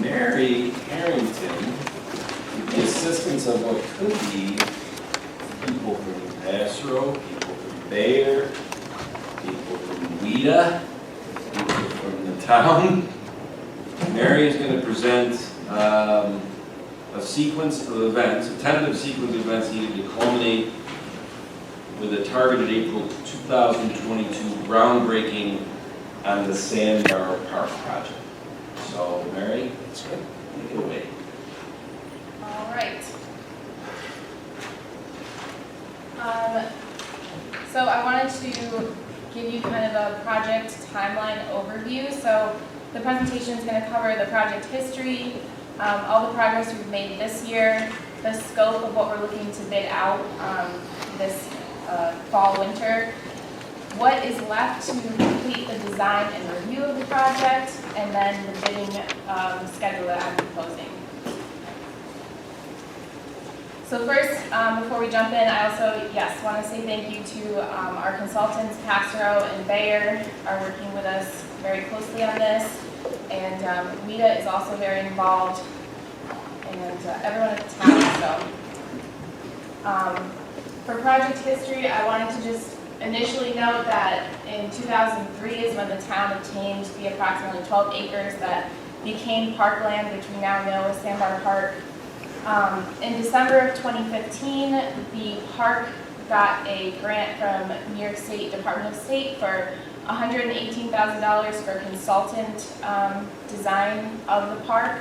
Mary Harrington, with the assistance of what could be people from Passero, people from Bayer, people from Weta, people from the town. Mary is going to present a sequence of events, a tentative sequence of events needed to culminate with a targeted April 2022 groundbreaking on the Sandbar Park project. So, Mary, take it away. All right. So I wanted to give you kind of a project timeline overview. So the presentation is going to cover the project history, all the progress we've made this year, the scope of what we're looking to bid out this fall, winter, what is left to complete the design and review of the project, and then the bidding schedule that I'm proposing. So first, before we jump in, I also, want to say thank you to our consultants, Passero and Bayer, are working with us very closely on this, and Weta is also very involved, and everyone at the town. So, for project history, I wanted to just initially note that in 2003 is when the town obtained the approximately 12 acres that became parkland, which we now know as Sandbar Park. In December of 2015, the park got a grant from New York State Department of State for $118,000 for consultant design of the park.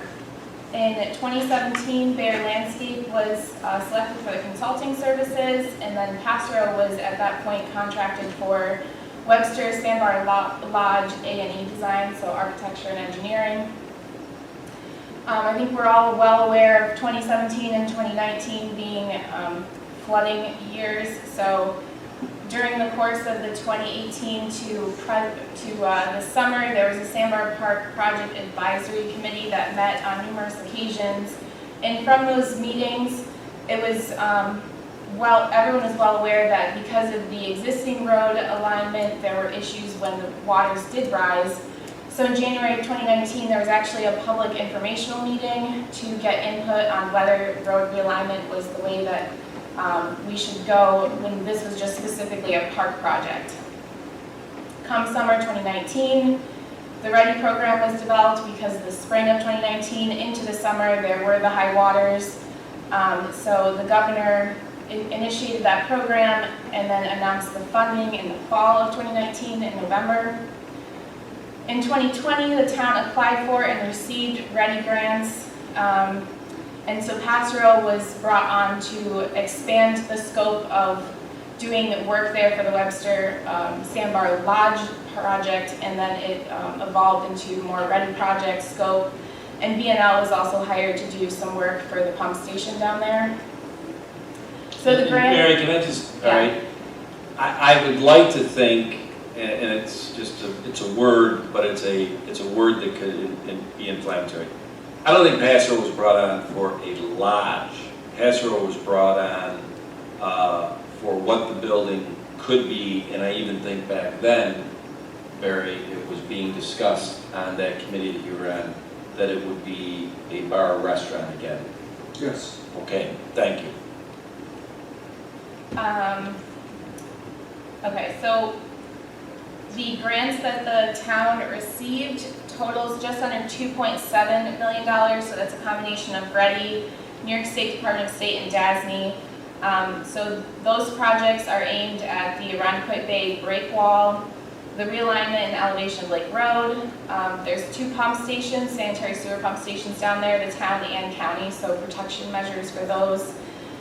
In 2017, Bayer Landscape was selected for the consulting services, and then Passero was at that point contracted for Webster Sandbar Lodge A&E design, so architecture and engineering. I think we're all well aware of 2017 and 2019 being flooding years, so during the course of the 2018 to the summer, there was a Sandbar Park Project Advisory Committee that met on numerous occasions. And from those meetings, it was, everyone is well aware that because of the existing road alignment, there were issues when the waters did rise. So in January of 2019, there was actually a public informational meeting to get input on whether road realignment was the way that we should go when this was just specifically a park project. Come summer 2019, the READY program was developed because the spring of 2019 into the summer there were the high waters. So the governor initiated that program and then announced the funding in the fall of 2019 in November. In 2020, the town applied for and received READY grants. And so Passero was brought on to expand the scope of doing work there for the Webster Sandbar Lodge project, and then it evolved into more READY project scope. And B&L was also hired to do some work for the pump station down there. So the grant... Mary, can I just, all right, I would like to think, and it's just it's a word, but it's a word that could be inflammatory. I don't think Passero was brought on for a lodge. Passero was brought on for what the building could be, and I even think back then, Barry, it was being discussed on that committee that you were on, that it would be a bar or restaurant again. Yes. Okay, thank you. Okay, so the grants that the town received totals just under $2.7 million, so that's a combination of READY, New York State Department of State, and DASNY. So those projects are aimed at the Irondequoit Bay breakwall, the realignment and elevation of Lake Road. There's 2 pump stations, sanitary sewer pump stations down there, the town and county, so protection measures for those.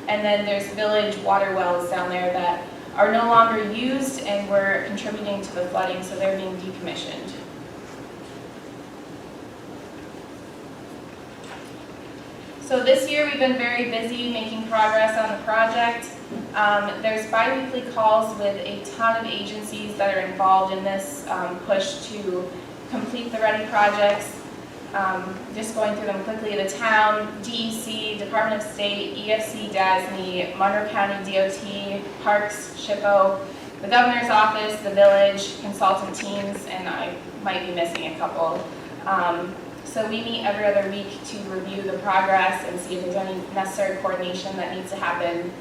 And then there's village water wells down there that are no longer used and were contributing to the flooding, so they're being decommissioned. So this year we've been very busy making progress on the project. There's bi-weekly calls with a ton of agencies that are involved in this push to complete the READY projects. Just going through them quickly, the town, DEC, Department of State, EFC, DASNY, Monroe County DOT, Parks, SHPO, the governor's office, the village, consultant teams, and I might be missing a couple. So we meet every other week to review the progress and see if there's any necessary coordination that needs to happen.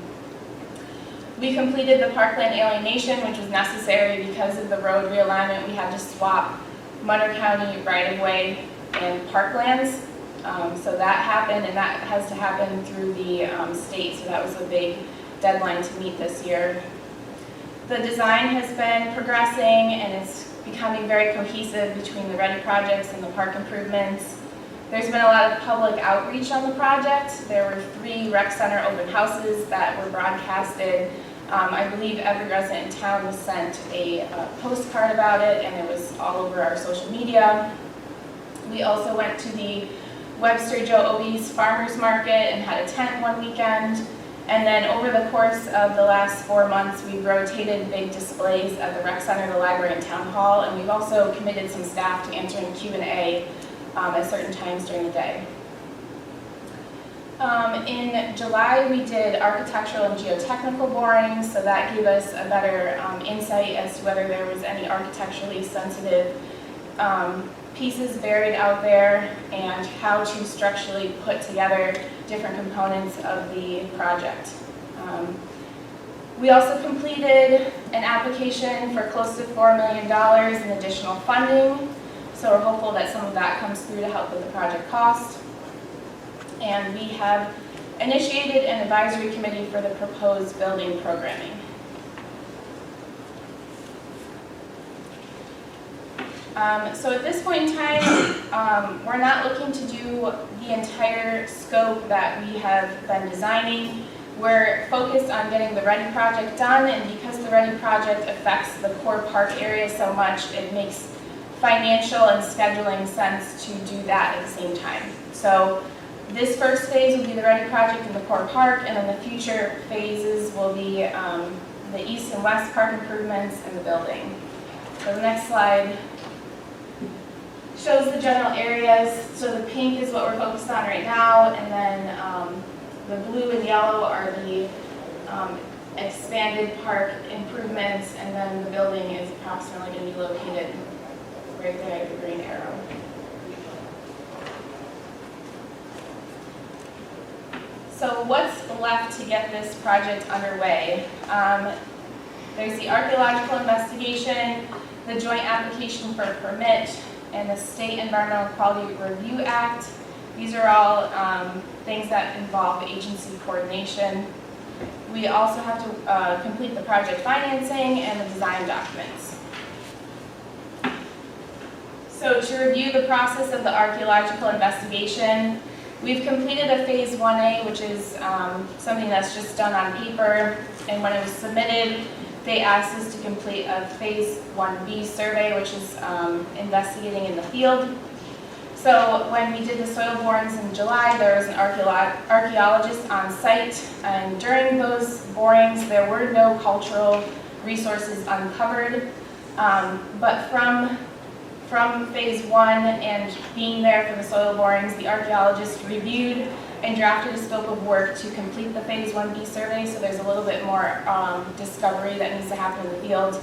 We completed the parkland alienation, which was necessary because of the road realignment. We had to swap Munter County right-of-way and parklands. So that happened, and that has to happen through the state, so that was a big deadline to meet this year. The design has been progressing, and it's becoming very cohesive between the ready projects and the park improvements. There's been a lot of public outreach on the project. There were 3 rec center open houses that were broadcasted. I believe every resident in town was sent a postcard about it, and it was all over our social media. We also went to the Webster Joe Obie's Farmers Market and had a tent one weekend. And then over the course of the last 4 months, we've rotated big displays at the rec center, the library, and town hall, and we've also committed some staff to answering Q&A at certain times during the day. In July, we did architectural and geotechnical borings, so that gave us a better insight as to whether there was any architecturally sensitive pieces buried out there and how to structurally put together different components of the project. We also completed an application for close to $4 million in additional funding, so we're hopeful that some of that comes through to help with the project cost. And we have initiated an advisory committee for the proposed building programming. So at this point in time, we're not looking to do the entire scope that we have been designing. We're focused on getting the Ready project done, and because the Ready project affects the core park area so much, it makes financial and scheduling sense to do that at the same time. So this first phase will be the Ready project in the core park, and then the future phases will be the east and west park improvements and the building. So the next slide shows the general areas. So the pink is what we're focused on right now, and then the blue and yellow are the expanded park improvements, and then the building is approximately going to be located right there, the green arrow. So what's left to get this project underway? There's the archaeological investigation, the joint application for a permit, and the State Environmental Quality Review Act. These are all things that involve agency coordination. We also have to complete the project financing and the design documents. So to review the process of the archaeological investigation, we've completed a phase 1A, which is something that's just done on paper, and when it was submitted, they asked us to complete a phase 1B survey, which is investigating in the field. So when we did the soil borings in July, there was an archaeologist on site, and during those borings, there were no cultural resources uncovered. But from phase 1 and being there for the soil borings, the archaeologist reviewed and drafted a scope of work to complete the phase 1B survey, so there's a little bit more discovery that needs to happen in the field.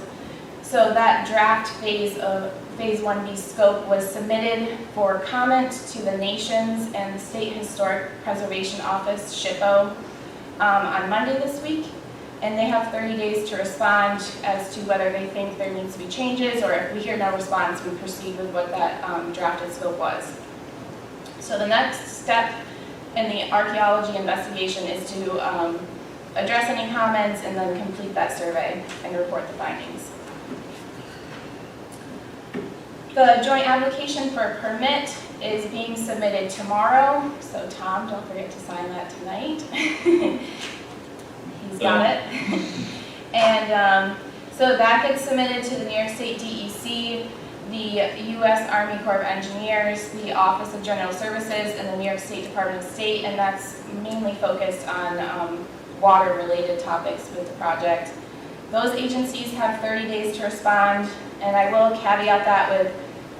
So that draft phase of phase 1B scope was submitted for comment to the Nations and the State Historic Preservation Office, SHPO, on Monday this week. And they have 30 days to respond as to whether they think there needs to be changes, or if we hear no response, we proceed with what that drafted scope was. So the next step in the archaeology investigation is to address any comments and then complete that survey and report the findings. The joint application for a permit is being submitted tomorrow, so Tom, don't forget to sign that tonight. He's got it. And so that gets submitted to the New York State DEC, the U.S. Army Corps of Engineers, the Office of General Services, and the New York State Department of State, and that's mainly focused on water-related topics with the project. Those agencies have 30 days to respond, and I will caveat that with,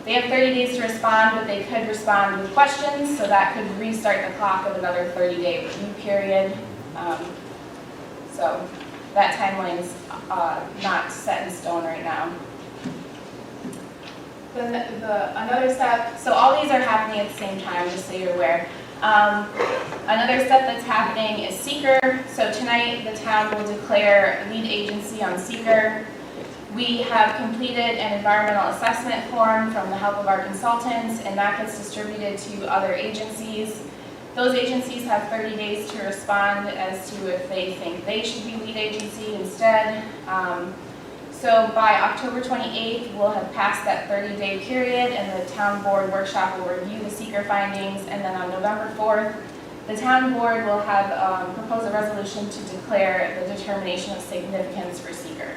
they have 30 days to respond, but they could respond with questions, so that could restart the clock of another 30-day review period. So that timeline's not set in stone right now. Another step, so all these are happening at the same time, just so you're aware. Another step that's happening is seeker. So tonight, the town will declare lead agency on seeker. We have completed an environmental assessment form from the help of our consultants, and that gets distributed to other agencies. Those agencies have 30 days to respond as to if they think they should be lead agency instead. So by October 28th, we'll have passed that 30-day period, and the town board workshop will review the seeker findings, and then on November 4th, the town board will have propose a resolution to declare the determination of significance for seeker.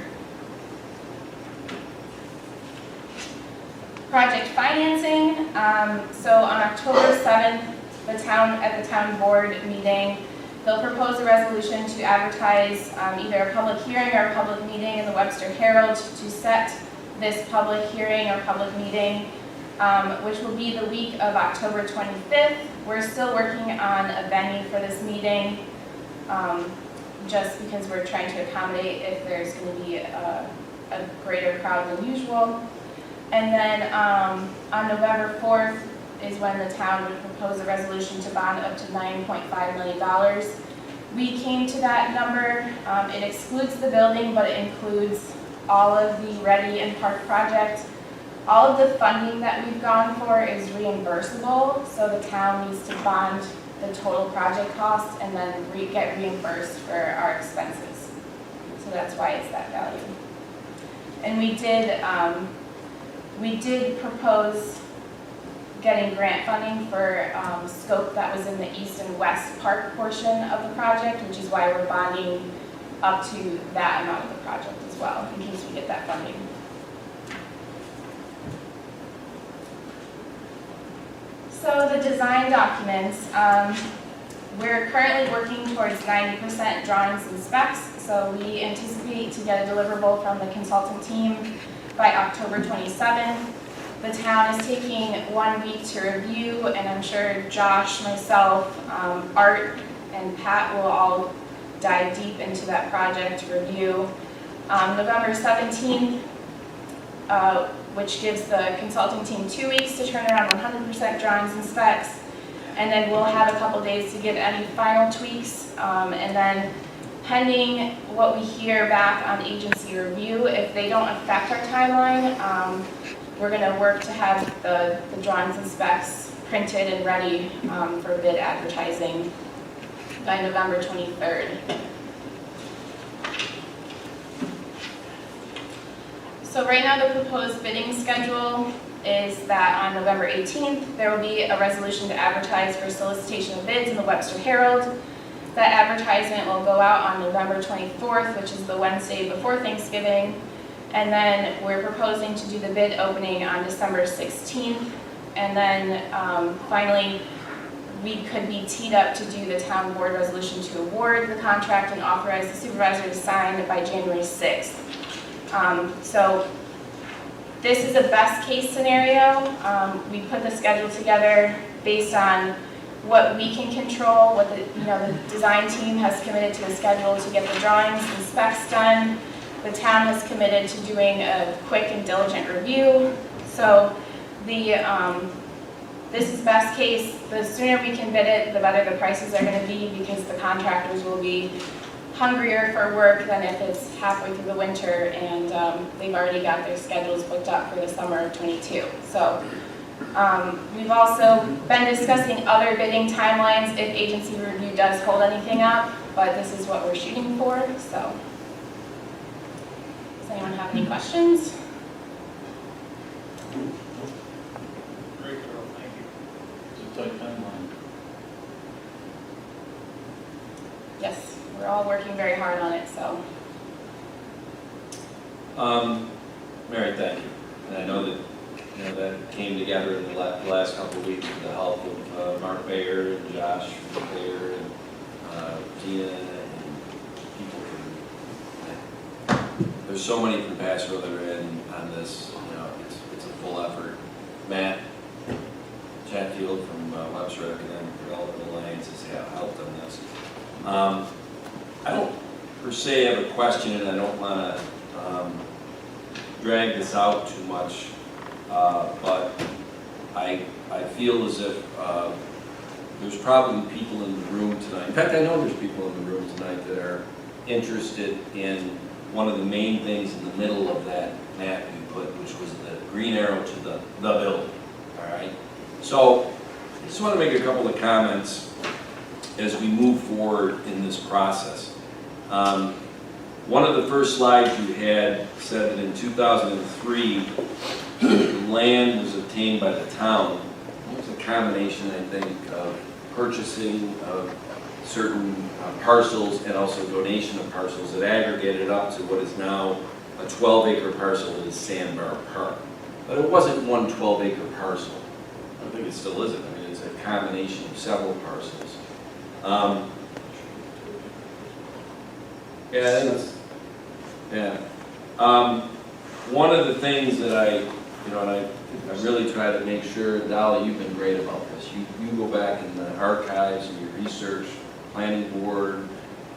Project financing. So on October 7th, at the town board meeting, they'll propose a resolution to advertise either a public hearing or a public meeting in the Webster Herald to set this public hearing or public meeting, which will be the week of October 25th. We're still working on a venue for this meeting, just because we're trying to accommodate if there's going to be a greater crowd than usual. And then on November 4th, is when the town would propose a resolution to bond up to $9.5 million. We came to that number. It excludes the building, but it includes all of the Ready and Park project. All of the funding that we've gone for is reimbursable, so the town needs to bond the total project cost and then get reimbursed for our expenses. So that's why it's that value. And we did propose getting grant funding for scope that was in the east and west park portion of the project, which is why we're bonding up to that amount of the project as well, in case we get that funding. So the design documents, we're currently working towards 90% drawings and specs, so we anticipate to get a deliverable from the consultant team by October 27th. The town is taking 1 week to review, and I'm sure Josh, myself, Art, and Pat will all dive deep into that project review. November 17th, which gives the consulting team 2 weeks to turn around 100% drawings and specs, and then we'll have a couple days to give any final tweaks, and then pending what we hear back on agency review, if they don't affect our timeline, we're going to work to have the drawings and specs printed and ready for bid advertising by November 23rd. So right now the proposed bidding schedule is that on November 18th, there will be a resolution to advertise for solicitation of bids in the Webster Herald. That advertisement will go out on November 24th, which is the Wednesday before Thanksgiving. And then we're proposing to do the bid opening on December 16th. And then finally, we could be teed up to do the town board resolution to award the contract and authorize the supervisor to sign by January 6th. So this is a best case scenario. We put the schedule together based on what we can control, what the design team has committed to a schedule to get the drawings and specs done. The town has committed to doing a quick and diligent review. So this is best case. The sooner we can bid it, the better the prices are going to be, because the contractors will be hungrier for work than if it's halfway through the winter and they've already got their schedules booked up for the summer of '22. So we've also been discussing other bidding timelines if agency review does hold anything up, but this is what we're shooting for. So. Does anyone have any questions? Great, Carol, thank you. It's a tight timeline. Yes, we're all working very hard on it, so. Mary, thank you. And I know that that came together in the last couple of weeks with the help of Mark Bayer and Josh Bayer and Tina and people from. There's so many from Passero that are in on this. It's a full effort. Matt Chatfield from Webster Academic Development Alliance has helped on this. per se have a question, and I don't want to drag this out too much, but I feel as if there's probably people in the room tonight. In fact, I know there's people in the room tonight that are interested in one of the main things in the middle of that map we put, which was the green arrow to the building. All right. So I just want to make a couple of comments as we move forward in this process. One of the first slides you had said that in 2003, the land was obtained by the town. It was a combination, I think, of purchasing of certain parcels and also donation of parcels that aggregated up to what is now a 12-acre parcel that is Sandbar Park. But it wasn't one 12-acre parcel. I don't think it still isn't. I mean, it's a combination of several parcels. Yeah, I think it's, yeah. One of the things that I really try to make sure, Dolly, you've been great about this. You go back in the archives and you research planning board,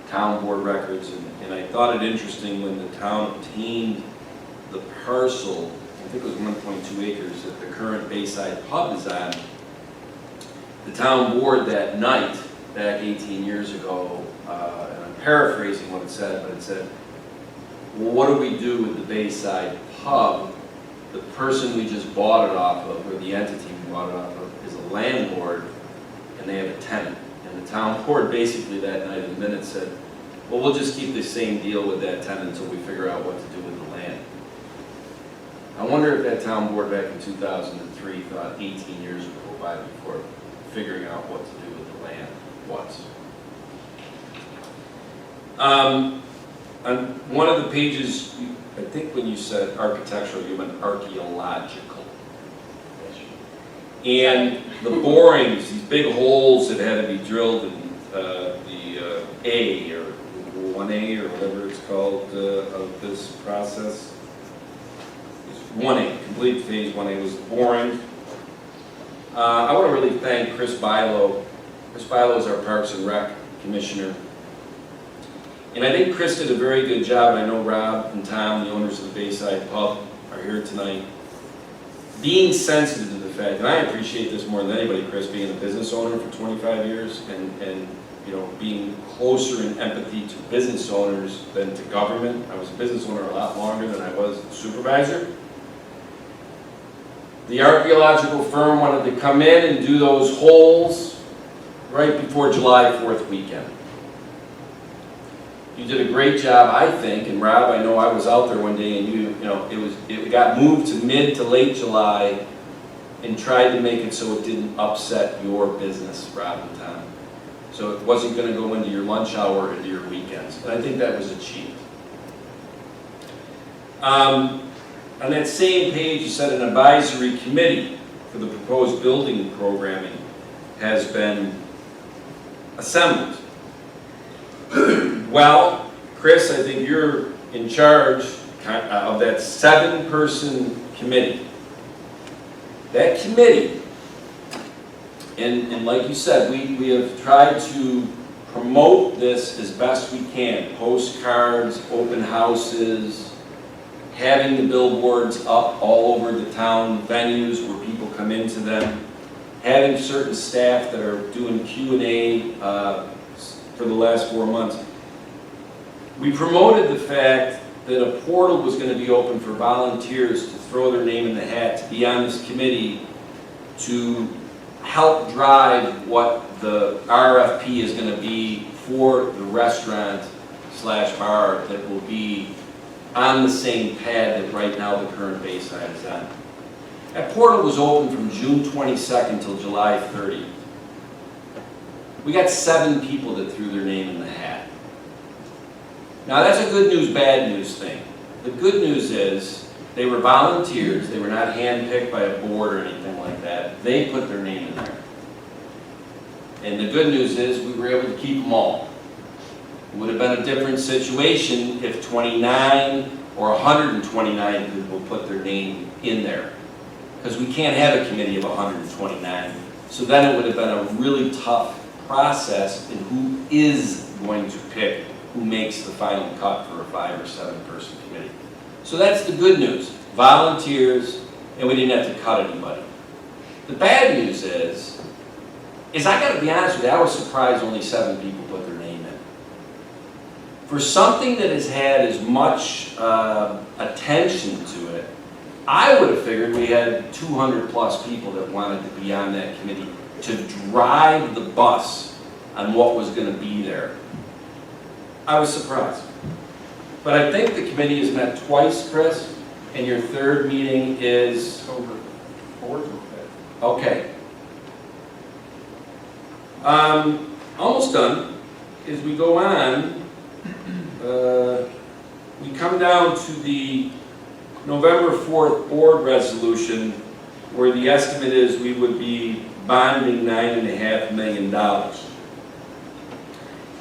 town board records, and I thought it interesting when the town obtained the parcel, I think it was 1.2 acres that the current Bayside Pub is on. The town board that night, back 18 years ago, and I'm paraphrasing what it said, but it said, well, what do we do with the Bayside Pub? The person we just bought it off of, or the entity we bought it off of, is a landlord, and they have a tenant. And the town board basically that night in the minutes said, well, we'll just keep the same deal with that tenant until we figure out what to do with the land. I wonder if that town board back in 2003 thought 18 years would go by before figuring out what to do with the land was. On one of the pages, I think when you said architectural, you meant archaeological. And the borings, these big holes that had to be drilled in the A, or 1A, or whatever it's called, of this process. It's 1A, complete phase 1A was the boring. I want to really thank Chris Bilo. Chris Bilo is our Parks and Rec Commissioner. And I think Chris did a very good job, and I know Rob and Tom, the owners of the Bayside Pub, are here tonight, being sensitive to the fact, and I appreciate this more than anybody, Chris, being a business owner for 25 years, and being closer in empathy to business owners than to government. I was a business owner a lot longer than I was a supervisor. The archaeological firm wanted to come in and do those holes right before July 4th weekend. You did a great job, I think, and Rob, I know I was out there one day, and it got moved to mid to late July, and tried to make it so it didn't upset your business, Rob and Tom. So it wasn't going to go into your lunch hour or into your weekends, and I think that was achieved. On that same page, you said an advisory committee for the proposed building programming has been assembled. Well, Chris, I think you're in charge of that 7-person committee. That committee, and like you said, we have tried to promote this as best we can. Postcards, open houses, having the billboards up all over the town venues where people come into them, having certain staff that are doing Q&A for the last 4 months. We promoted the fact that a portal was going to be open for volunteers to throw their name in the hat, to be on this committee, to help drive what the RFP is going to be for the restaurant/bar that will be on the same pad that right now the current Bayside is on. That portal was open from June 22nd till July 30th. We got 7 people that threw their name in the hat. Now that's a good news, bad news thing. The good news is they were volunteers. They were not handpicked by a board or anything like that. They put their name in there. And the good news is we were able to keep them all. It would have been a different situation if 29 or 129 people put their name in there. Because we can't have a committee of 129. So then it would have been a really tough process in who is going to pick who makes the final cut for a 5 or 7 person committee. So that's the good news, volunteers, and we didn't have to cut anybody. The bad news is I gotta be honest with you, I was surprised only 7 people put their name in. For something that has had as much attention to it, I would have figured we had 200 plus people that wanted to be on that committee to drive the bus on what was gonna be there. I was surprised. But I think the committee has met twice, Chris, and your 3rd meeting is? October 4th or 5th. Okay. Almost done. As we go on, we come down to the November 4th board resolution where the estimate is we would be bonding $9.5 million.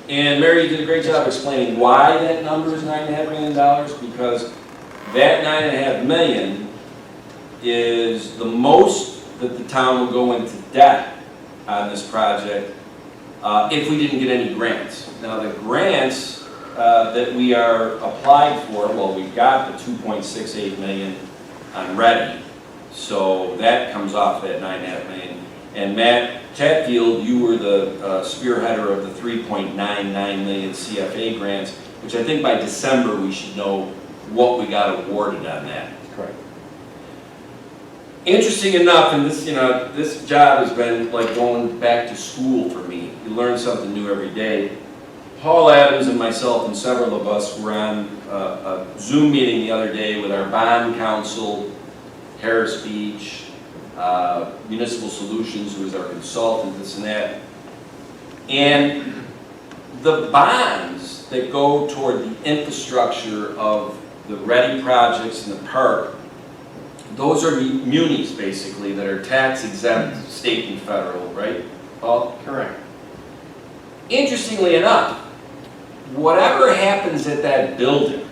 And Mary, you did a great job explaining why that number is $9.5 million, because that $9.5 million is the most that the town will go into debt on this project if we didn't get any grants. Now the grants that we are applied for, well, we've got the $2.68 million on ready, so that comes off that $9.5 million. And Matt Chatfield, you were the spearheader of the $3.99 million CFA grants, which I think by December we should know what we got awarded on that. Correct. Interesting enough, and this, this job has been like going back to school for me. You learn something new every day. Paul Adams and myself and several of us were on a Zoom meeting the other day with our bond counsel, Harris Beach, Municipal Solutions, who is our consultant, this and that. And the bonds that go toward the infrastructure of the ready projects in the park, those are munis basically that are tax exempt, state and federal, right, Paul? Correct. Interestingly enough, whatever happens at that building,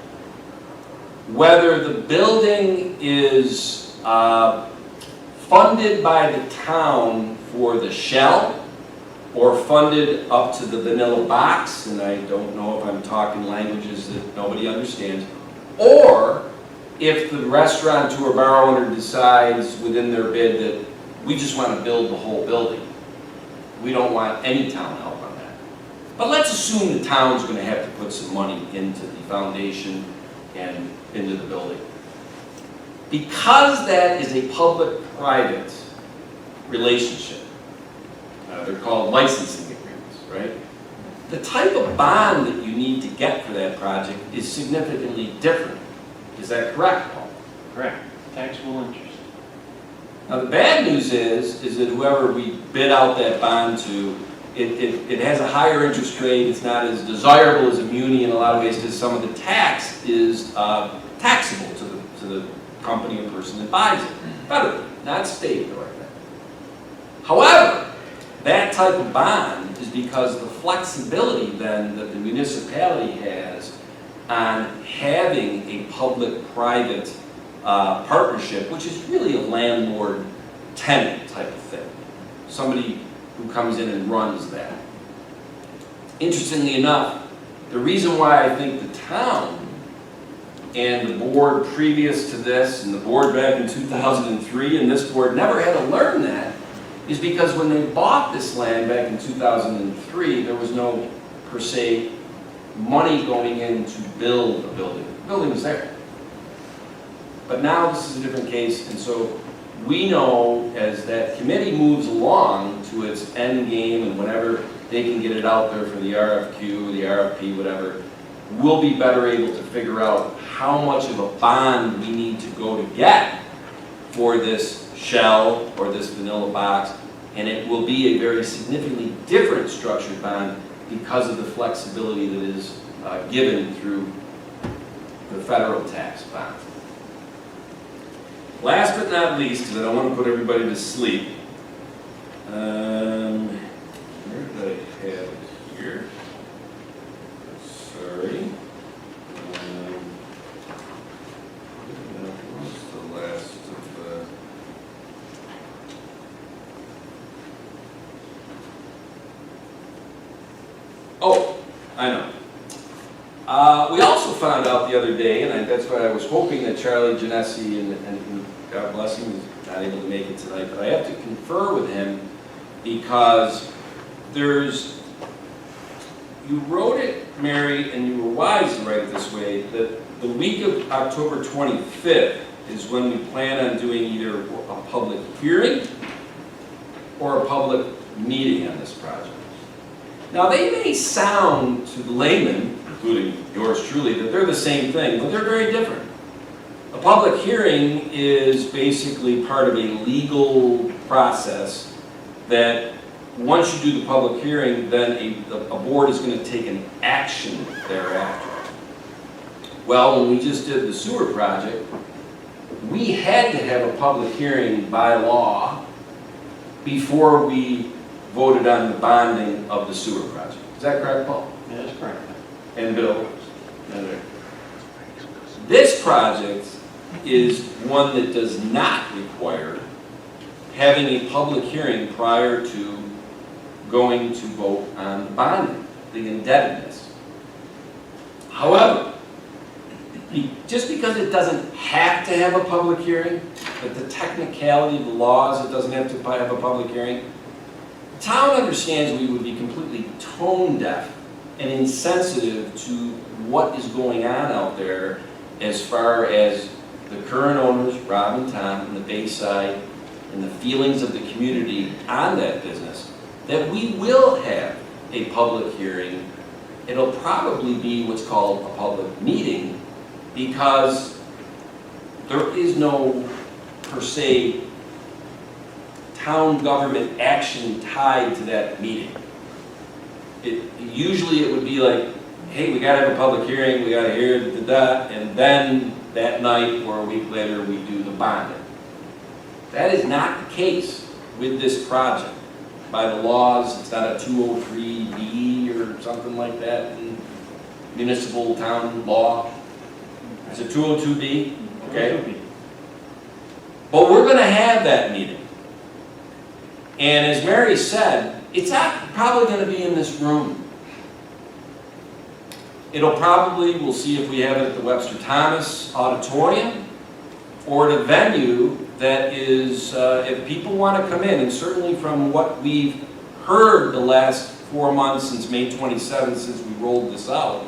whether the building is funded by the town for the shell or funded up to the vanilla box, and I don't know if I'm talking languages that nobody understands, or if the restaurateur or bar owner decides within their bid that we just want to build the whole building. We don't want any town help on that. But let's assume the town's going to have to put some money into the foundation and into the building. Because that is a public-private relationship, they're called licensing agreements, right? The type of bond that you need to get for that project is significantly different. Is that correct, Paul? Correct. Taxable interest. Now the bad news is that whoever we bid out that bond to, it has a higher interest rate. It's not as desirable as a muni in a lot of ways because some of the tax is taxable to the company or person that buys it. Federally, not state or like that. However, that type of bond is because the flexibility then that the municipality has on having a public-private partnership, which is really a landlord-tenant type of thing. Somebody who comes in and runs that. Interestingly enough, the reason why I think the town and the board previous to this, and the board back in 2003, and this board never had to learn that, is because when they bought this land back in 2003, there was no, per se, money going in to build a building. The building was there. But now this is a different case, and so we know as that committee moves along to its end game and whenever they can get it out there for the RFQ, the RFP, whatever, we'll be better able to figure out how much of a bond we need to go to get for this shell or this vanilla box, and it will be a very significantly different structured bond because of the flexibility that is given through the federal tax bond. Last but not least, because I don't want to put everybody to sleep, where did I have it here? Sorry. That was the last of oh, I know. We also found out the other day, and that's why I was hoping that Charlie Genesi, and God bless him, is not able to make it tonight, but I have to confer with him because you wrote it, Mary, and you were wise to write it this way, that the week of October 25th is when we plan on doing either a public hearing or a public meeting on this project. Now, they may sound to the layman, including yours truly, that they're the same thing, but they're very different. A public hearing is basically part of a legal process that once you do the public hearing, then a board is going to take an action thereafter. Well, when we just did the sewer project, we had to have a public hearing by law before we voted on the bonding of the sewer project. Is that correct, Paul? Yeah, that's correct. And Bill? This project is one that does not require having a public hearing prior to going to vote on the bonding, the indebtedness. However, just because it doesn't have to have a public hearing, but the technicality of the laws, it doesn't have to have a public hearing, the town understands we would be completely tone deaf and insensitive to what is going on out there as far as the current owners, Rob and Tom, and the Bayside, and the feelings of the community on that business, that we will have a public hearing. It'll probably be what's called a public meeting because there is no, per se, town government action tied to that meeting. Usually it would be like, hey, we gotta have a public hearing, we gotta hear that, and then that night or a week later we do the bonding. That is not the case with this project. By the laws, it's not a 203B or something like that in municipal town law. It's a 202B, okay? But we're gonna have that meeting. And as Mary said, it's probably gonna be in this room. It'll probably, we'll see if we have it at the Webster Thomas Auditorium or at a venue that is, if people want to come in, and certainly from what we've heard the last 4 months since May 27th, since we rolled this out,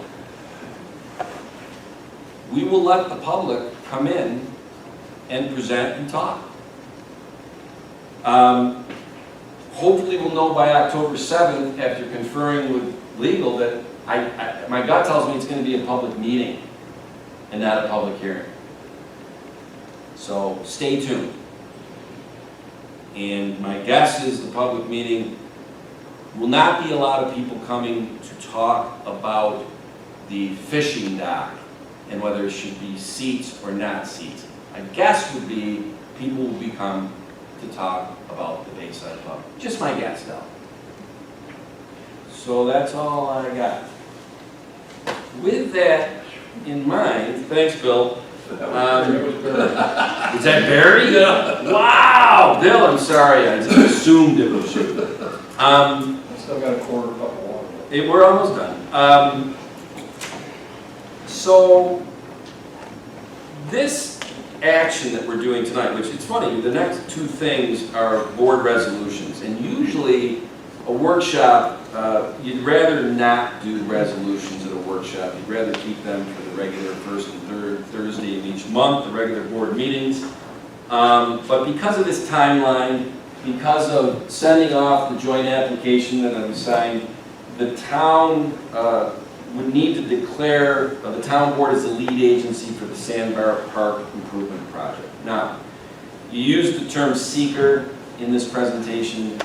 we will let the public come in and present and talk. Hopefully we'll know by October 7th, after conferring with legal, that my gut tells me it's going to be a public meeting and not a public hearing. So stay tuned. And my guess is the public meeting will not be a lot of people coming to talk about the fishing dock and whether it should be seats or not seats. My guess would be people will come to talk about the Bayside Pub. Just my guess, though. So that's all I got. With that in mind, thanks, Bill. Is that Barry? Yeah. Wow! Bill, I'm sorry. I just assumed it was you. I still got a quarter cup of water. We're almost done. So, this action that we're doing tonight, which it's funny, the next two things are board resolutions. And usually, a workshop, you'd rather not do resolutions at a workshop. You'd rather keep them for the regular first and third Thursday of each month, the regular board meetings. But because of this timeline, because of sending off the joint application that I've signed, the town would need to declare the town board as the lead agency for the Sandbar Park improvement project. Now, you used the term seeker in this presentation.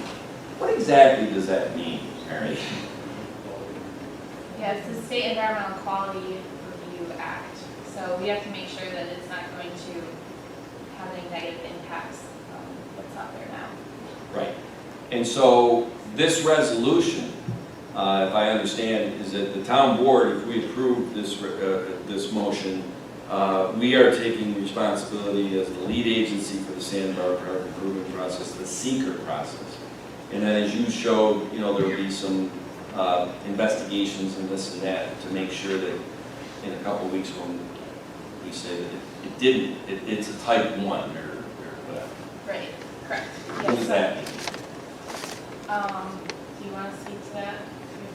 What exactly does that mean, Mary? Yeah, it's the State Environmental Quality Review Act. So we have to make sure that it's not going to have any negative impacts on what's out there now. Right. And so this resolution, if I understand, is that the town board, if we approve this motion, we are taking responsibility as the lead agency for the Sandbar Park improvement process, the seeker process. And then as you showed, there will be some investigations and this and that to make sure that in a couple of weeks when we say that it didn't, it's a type 1 or whatever. Right, correct. What does that mean? Do you want to speak to that?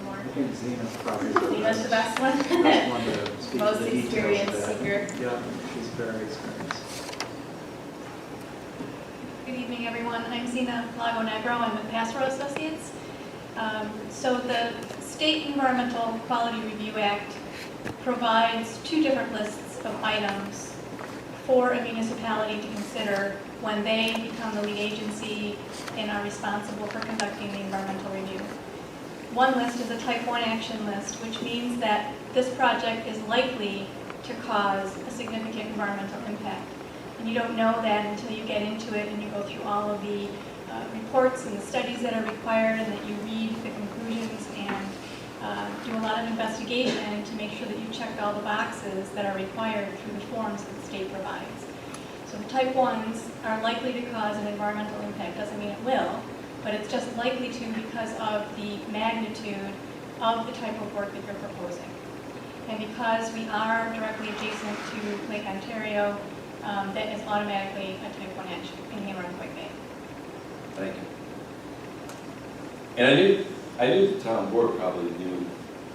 More? I think Zena's probably the Zena's the best one? best one to speak to Most the details of experienced that. speaker. Yeah, she's very experienced. Good evening, everyone. I'm Zena Lago Negro. I'm with Pastoral Associates. So the State Environmental Quality Review Act provides 2 different lists of items for a municipality to consider when they become the lead agency and are responsible for conducting the environmental review. One list is a type 1 action list, which means that this project is likely to cause a significant environmental impact. And you don't know that until you get into it and you go through all of the reports and the studies that are required, and that you read the conclusions and do a lot of investigation to make sure that you check all the boxes that are required through the forms that the state provides. So the type 1s are likely to cause an environmental impact. Doesn't mean it will, but it's just likely to because of the magnitude of the type of work that you're proposing. And because we are directly adjacent to Lake Ontario, that is automatically a type 1 action in Hammersmith Bay. Thank you. And I knew the town board probably knew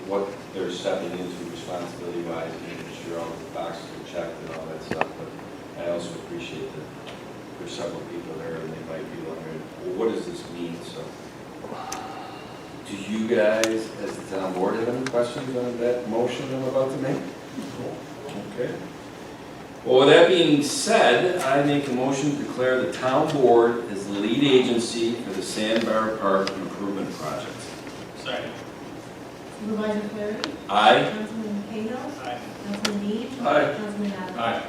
what they're stepping into responsibility-wise, making sure all the boxes are checked and all that stuff, but I also appreciate that there's several people there and they might be wondering, well, what does this mean? So, do you guys, as the town board, have any questions on that motion I'm about to make? Okay. Well, with that being said, I make a motion to declare the town board as the lead agency for the Sandbar Park improvement project. Second. Supervisor Flaherty? Aye. Councilman Cahill? Aye. Councilman Dean? Aye. Councilman Adams? Aye.